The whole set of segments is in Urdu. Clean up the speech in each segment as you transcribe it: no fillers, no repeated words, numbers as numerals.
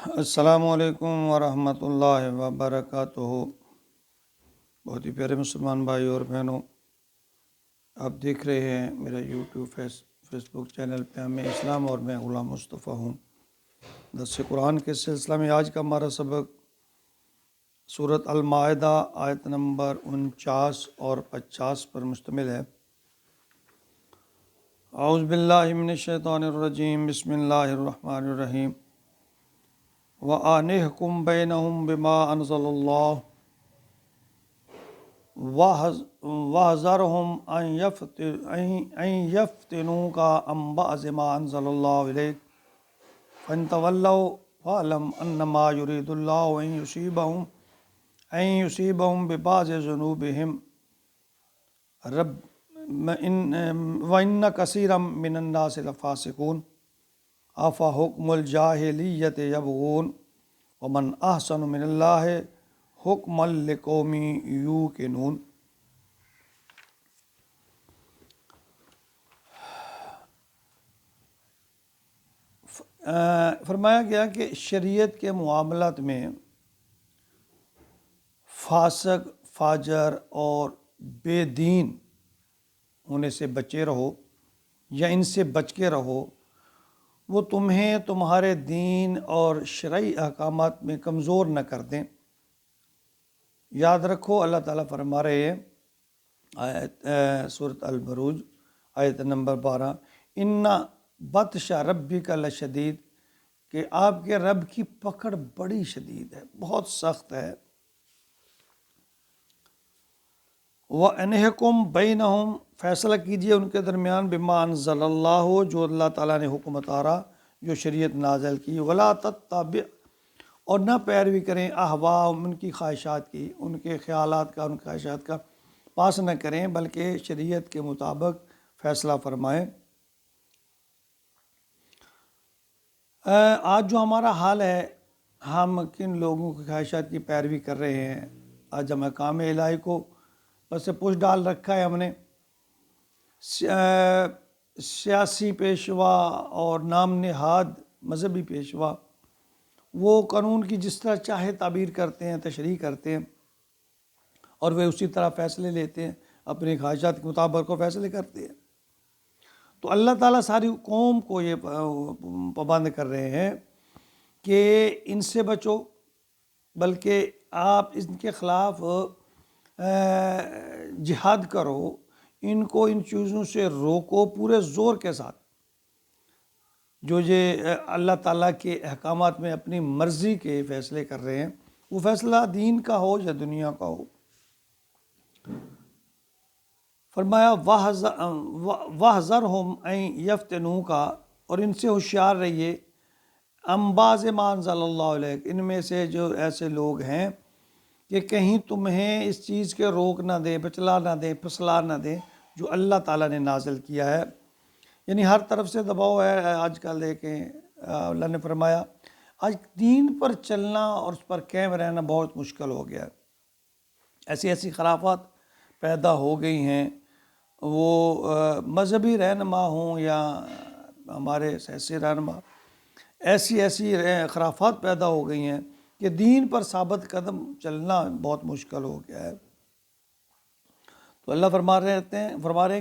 السلام علیکم ورحمۃ اللہ وبرکاتہ۔ بہت ہی پیارے مسلمان بھائی اور بہنوں، آپ دیکھ رہے ہیں میرا یوٹیوب فیس بک چینل پہ ہمیں اسلام اور میں غلام مصطفیٰ ہوں۔ درس قرآن کے سلسلہ میں آج کا ہمارا سبق سورۃ المائدہ آیت نمبر 49 اور 50 پر مشتمل ہے۔ اعوذ باللہ من الشیطان الرجیم، بسم اللہ الرحمن الرحیم۔ وَأَنِحْكُمْ بَيْنَهُمْ بِمَا أَنزَلَ اللَّهُ وَاحْذَرْهُمْ أَن يَفْتِنُوكَ عَن بَعْضِ مَا أَنزَلَ اللَّهُ إِلَيْكَ فَإِن تَوَلَّوْا فَاعْلَمْ أَنَّمَا يُرِيدُ اللَّهُ أَن يُصِيبَهُم بِبَعْضِ ذُنُوبِهِمْ وَإِنَّ كَثِيرًا مِّنَ النَّاسِ لَفَاسِقُونَ أَفَحُكْمَ الْجَاهِلِيَّةِ يَبْغُونَ وَمَنْ أَحْسَنُ مِنَ اللَّهِ حُكْمًا لِقَوْمٍ يُوقِنُونَ۔ فرمایا گیا کہ شریعت کے معاملات میں فاسق، فاجر اور بے دین ہونے سے بچے رہو یا ان سے بچ کے رہو، وہ تمہیں تمہارے دین اور شرعی احکامات میں کمزور نہ کر دیں۔ یاد رکھو اللہ تعالیٰ فرما رہے ہیں سورۃ البروج آیت نمبر 12، اِنَّ بَطْشَ رَبِّکَ لَشَدِید، کہ آپ کے رب کی پکڑ بڑی شدید ہے، بہت سخت ہے۔ وَأَنِحْكُمْ بَيْنَهُمْ، فیصلہ کیجئے ان کے درمیان، بِمَا أَنزَلَ اللَّهُ، جو اللہ تعالیٰ نے حکم اتارا، جو شریعت نازل کی، وَلَا تَتَّبِعْ، اور نہ پیروی کریں، احواءہم، ان کی خواہشات کی، ان کے خیالات کا، ان خواہشات کا پاس نہ کریں، بلکہ شریعت کے مطابق فیصلہ فرمائیں۔ آج جو ہمارا حال ہے، ہم کن لوگوں کی خواہشات کی پیروی کر رہے ہیں؟ آج ہم احکام الہی کو بس پوچھ ڈال رکھا ہے ہم نے۔ سیاسی پیشوا اور نام نہاد مذہبی پیشوا وہ قانون کی جس طرح چاہے تعبیر کرتے ہیں، تشریح کرتے ہیں، اور وہ اسی طرح فیصلے لیتے ہیں، اپنی خواہشات کے مطابق کو فیصلے کرتے ہیں۔ تو اللہ تعالیٰ ساری قوم کو یہ پابند کر رہے ہیں کہ ان سے بچو، بلکہ آپ ان کے خلاف جہاد کرو، ان کو ان چیزوں سے روکو پورے زور کے ساتھ، جو یہ اللہ تعالیٰ کے احکامات میں اپنی مرضی کے فیصلے کر رہے ہیں، وہ فیصلہ دین کا ہو یا دنیا کا ہو۔ فرمایا وَاحْذَرْهُمْ أَن يَفْتِنُوكَ، اور ان سے ہوشیار رہیے، عَن بَعْضِ مَا أَنزَلَ اللَّهُ إِلَيْكَ، ان میں سے جو ایسے لوگ ہیں کہ کہیں تمہیں اس چیز کے روک نہ دیں، بچلا نہ دیں، پھسلا نہ دیں جو اللہ تعالیٰ نے نازل کیا ہے۔ یعنی ہر طرف سے دباؤ ہے آج کل۔ دیکھیں اللہ نے فرمایا آج دین پر چلنا اور اس پر قائم رہنا بہت مشکل ہو گیا ہے۔ ایسی ایسی خرافات پیدا ہو گئی ہیں، وہ مذہبی رہنما ہوں یا ہمارے سیاسی رہنما، ایسی خرافات پیدا ہو گئی ہیں کہ دین پر ثابت قدم چلنا بہت مشکل ہو گیا ہے۔ تو اللہ فرما رہے ہیں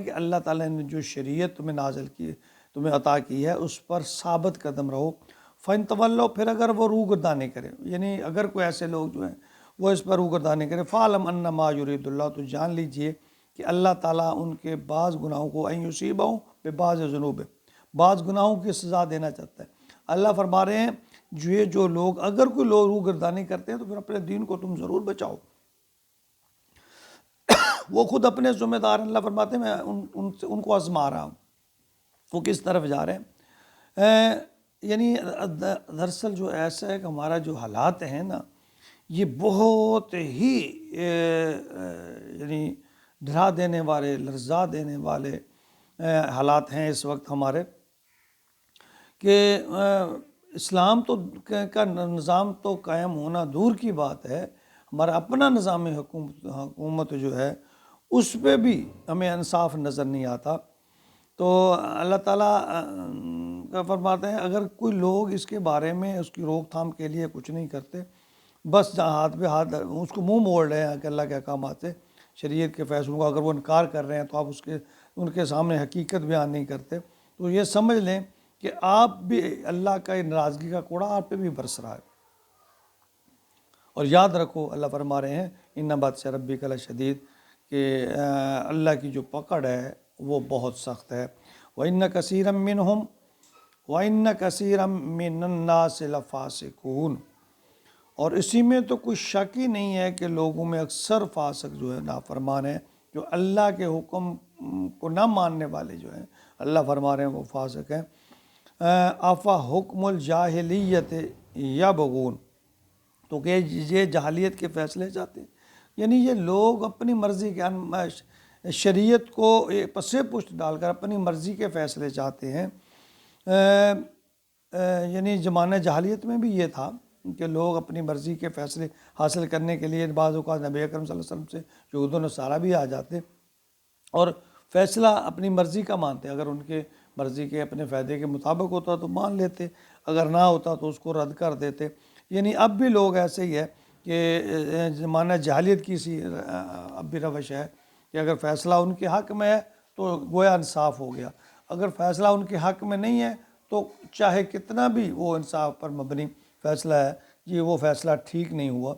کہ اللہ تعالیٰ نے جو شریعت تمہیں نازل کی، تمہیں عطا کی ہے، اس پر ثابت قدم رہو۔ فَإِن تَوَلَّوْا، پھر اگر وہ روگردانی کرے، یعنی اگر کوئی ایسے لوگ جو ہیں وہ اس پر روگردانی کرے، فَاعْلَمْ أَنَّمَا يُرِيدُ اللَّهُ، تو جان لیجئے کہ اللہ تعالیٰ ان کے بعض گناہوں کو أَن يُصِيبَهُم بِبَعْضِ ذُنُوبِهِمْ، بعض گناہوں کی سزا دینا چاہتا ہے۔ اللہ فرما رہے ہیں جو لوگ، اگر کوئی لوگ روگردانی کرتے ہیں تو پھر اپنے دین کو تم ضرور بچاؤ، وہ خود اپنے ذمہ دار ہیں۔ اللہ فرماتے ہیں میں ان کو آزما رہا ہوں، وہ کس طرف جا رہے ہیں۔ یعنی دراصل جو ایسا ہے کہ ہمارا جو حالات ہیں نا، یہ بہت ہی یعنی ڈرا دینے والے، لرزا دینے والے حالات ہیں اس وقت ہمارے، کہ اسلام کا نظام تو قائم ہونا دور کی بات ہے، ہمارا اپنا نظام حکومت جو ہے اس پہ بھی ہمیں انصاف نظر نہیں آتا۔ تو اللہ تعالیٰ فرماتے ہیں اگر کوئی لوگ اس کے بارے میں اس کی روک تھام کے لیے کچھ نہیں کرتے، بس جہاں ہاتھ پہ ہاتھ اس کو منہ موڑ رہے ہیں کہ اللہ کے احکامات سے، شریعت کے فیصلوں کا اگر وہ انکار کر رہے ہیں تو آپ ان کے سامنے حقیقت بیان نہیں کرتے، تو یہ سمجھ لیں کہ آپ بھی اللہ کا ناراضگی کا کوڑا آپ پہ بھی برس رہا ہے۔ اور یاد رکھو اللہ فرما رہے ہیں ان بطش ربک لشدید، کہ اللہ کی جو پکڑ ہے وہ بہت سخت ہے۔ وَإِنَّ كَثِيرًا مِّنْهُمْ وَإِنَّ كَثِيرًا مِّنَ النَّاسِ لَفَاسِقُونَ، اور اسی میں تو کوئی شک ہی نہیں ہے کہ لوگوں میں اکثر فاسق جو ہے نافرمان ہیں، جو اللہ کے حکم کو نہ ماننے والے جو ہیں، اللہ فرما رہے ہیں وہ فاسق ہیں۔ آفا حکم الجاہلیت یبغون، تو کہ یہ جاہلیت کے فیصلے چاہتے ہیں، یعنی یہ لوگ اپنی مرضی کے شریعت کو پسے پشت ڈال کر اپنی مرضی کے فیصلے چاہتے ہیں۔ یعنی زمانہ جاہلیت میں بھی یہ تھا کہ لوگ اپنی مرضی کے فیصلے حاصل کرنے کے لیے بعض اوقات نبی اکرم صلی اللہ علیہ وسلم سے یہود و نصارہ بھی آ جاتے اور فیصلہ اپنی مرضی کا مانتے، اگر ان کے مرضی کے اپنے فائدے کے مطابق ہوتا تو مان لیتے، اگر نہ ہوتا تو اس کو رد کر دیتے۔ یعنی اب بھی لوگ ایسے ہی ہے کہ زمانہ جاہلیت کی سی اب بھی روش ہے کہ اگر فیصلہ ان کے حق میں ہے تو گویا انصاف ہو گیا، اگر فیصلہ ان کے حق میں نہیں ہے تو چاہے کتنا بھی وہ انصاف پر مبنی فیصلہ ہے، یہ وہ فیصلہ ٹھیک نہیں ہوا۔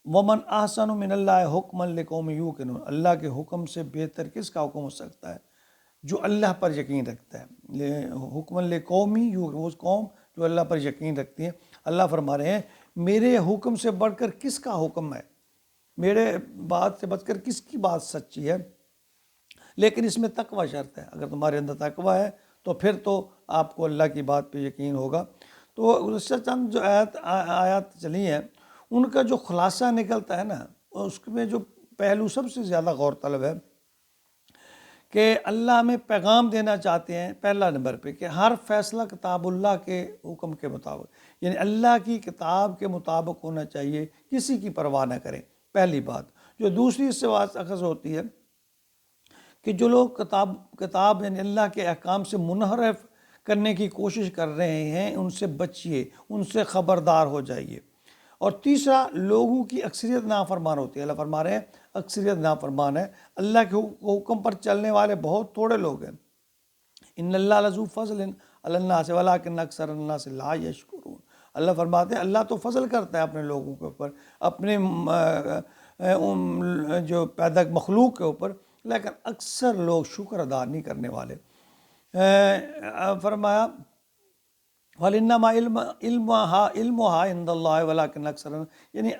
وَمَنْ أَحْسَنُ مِنَ اللَّهِ حُکْمًا لِقَوْمٍ يُوقِنُونَ، اللہ کے حکم سے بہتر کس کا حکم ہو سکتا ہے؟ جو اللہ پر یقین رکھتا ہے۔ حکم لقوم یوقنون، وہ قوم جو اللہ پر یقین رکھتی ہے۔ اللہ فرما رہے ہیں میرے حکم سے بڑھ کر کس کا حکم ہے، میرے بات سے بچ کر کس کی بات سچی ہے، لیکن اس میں تقوی شرط ہے، اگر تمہارے اندر تقوی ہے تو پھر تو آپ کو اللہ کی بات پہ یقین ہوگا۔ تو اس سے چند جو آیات چلی ہیں ان کا جو خلاصہ نکلتا ہے نا، اس میں جو پہلو سب سے زیادہ غور طلب ہے کہ اللہ ہمیں پیغام دینا چاہتے ہیں پہلا نمبر پہ کہ ہر فیصلہ کتاب اللہ کے حکم کے مطابق، یعنی اللہ کی کتاب کے مطابق ہونا چاہیے، کسی کی پرواہ نہ کریں، پہلی بات۔ جو دوسری اس سے بات اخذ ہوتی ہے کہ جو لوگ کتاب یعنی اللہ کے احکام سے منحرف کرنے کی کوشش کر رہے ہیں ان سے بچیے، ان سے خبردار ہو جائیے۔ اور تیسرا، لوگوں کی اکثریت نافرمان ہوتی ہے، اللہ فرما رہے ہیں اکثریت نافرمان ہے، اللہ کے حکم پر چلنے والے بہت تھوڑے لوگ ہیں۔ ان اللہ لذو فضل علی الناس ولکن اکثر الناس لا یشکرون، اللہ فرماتے ہیں اللہ تو فضل کرتا ہے اپنے لوگوں کے اوپر، اپنے جو پیدا مخلوق کے اوپر، لیکن اکثر لوگ شکر ادا نہیں کرنے والے۔ فرمایا وَلِنَّمَا عِلْمُهَا عِنْدَ اللَّهِ وَلَكِنَّ أَكْثَرَ، یعنی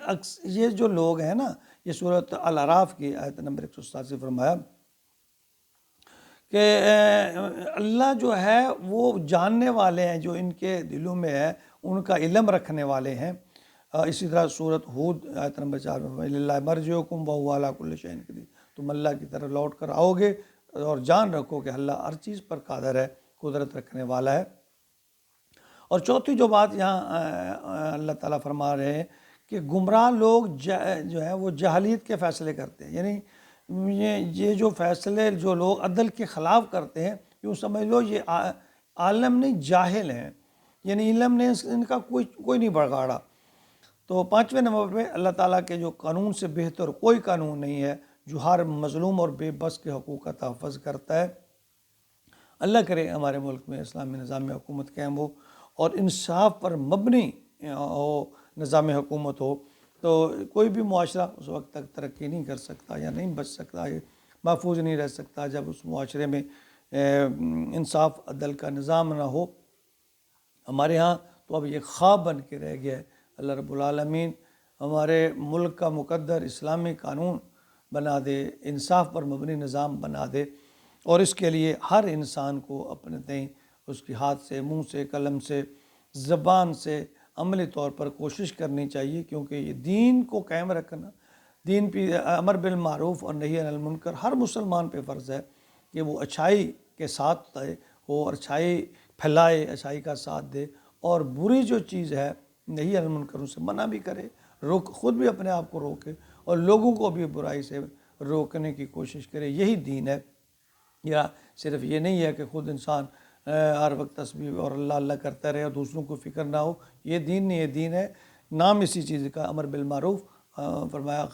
یہ جو لوگ ہیں نا، یہ سورۃ الاعراف کی آیت نمبر 187 فرمایا کہ اللہ جو ہے وہ جاننے والے ہیں، جو ان کے دلوں میں ہے ان کا علم رکھنے والے ہیں۔ اسی طرح سورۃ ہود آیت نمبر 4 میں لِلَّهِ مَرْجِعُكُمْ وَهُوَ عَلَىٰ كُلِّ شَيْءٍ قَدِيرٌ، تم اللہ کی طرف لوٹ کر آؤ گے اور جان رکھو کہ اللہ ہر چیز پر قادر ہے، قدرت رکھنے والا ہے۔ اور چوتھی جو بات یہاں اللہ تعالیٰ فرما رہے ہیں کہ گمراہ لوگ جو ہے وہ جاہلیت کے فیصلے کرتے ہیں، یعنی یہ جو فیصلے جو لوگ عدل کے خلاف کرتے ہیں، یوں سمجھ لو یہ عالم نہیں جاہل ہیں، یعنی علم نے ان کا کوئی نہیں بگاڑا۔ تو پانچویں نمبر پہ اللہ تعالیٰ کے جو قانون سے بہتر کوئی قانون نہیں ہے جو ہر مظلوم اور بے بس کے حقوق کا تحفظ کرتا ہے۔ اللہ کرے ہمارے ملک میں اسلامی نظام حکومت قائم ہو اور انصاف پر مبنی ہو، نظام حکومت ہو، تو کوئی بھی معاشرہ اس وقت تک ترقی نہیں کر سکتا یا نہیں بچ سکتا، محفوظ نہیں رہ سکتا جب اس معاشرے میں انصاف عدل کا نظام نہ ہو۔ ہمارے ہاں تو اب یہ خواب بن کے رہ گیا ہے۔ اللہ رب العالمین ہمارے ملک کا مقدر اسلامی قانون بنا دے، انصاف پر مبنی نظام بنا دے، اور اس کے لیے ہر انسان کو اپنے تئیں اس کی ہاتھ سے، منہ سے، قلم سے، زبان سے عملی طور پر کوشش کرنی چاہیے، کیونکہ یہ دین کو قائم رکھنا، دین پہ امر بالمعروف اور نہی عن المنکر ہر مسلمان پہ فرض ہے کہ وہ اچھائی کے ساتھ ہو اور اچھائی پھیلائے، اچھائی کا ساتھ دے، اور بری جو چیز ہے نہی عن المنکر سے منع بھی کرے، خود بھی اپنے آپ کو روکے اور لوگوں کو بھی برائی سے روکنے کی کوشش کرے۔ یہی دین ہے، یا صرف یہ نہیں ہے کہ خود انسان ہر وقت تسبیح اور اللہ اللہ کرتا رہے اور دوسروں کو فکر نہ ہو، یہ دین نہیں، یہ دین ہے نام اسی چیز کا امر بالمعروف۔ فرمایا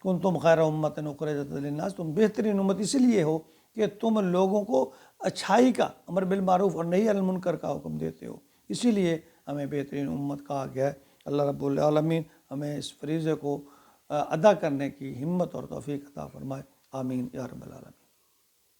کنتم خیر امۃ اخرجت للناس، تم بہترین امت اسی لیے ہو کہ تم لوگوں کو اچھائی کا امر بالمعروف اور نہی عن المنکر کا حکم دیتے ہو، اسی لیے ہمیں بہترین امت کہا گیا ہے۔ اللہ رب العالمین ہمیں اس فریضے کو ادا کرنے کی ہمت اور توفیق عطا فرمائے، آمین یا رب العالمین۔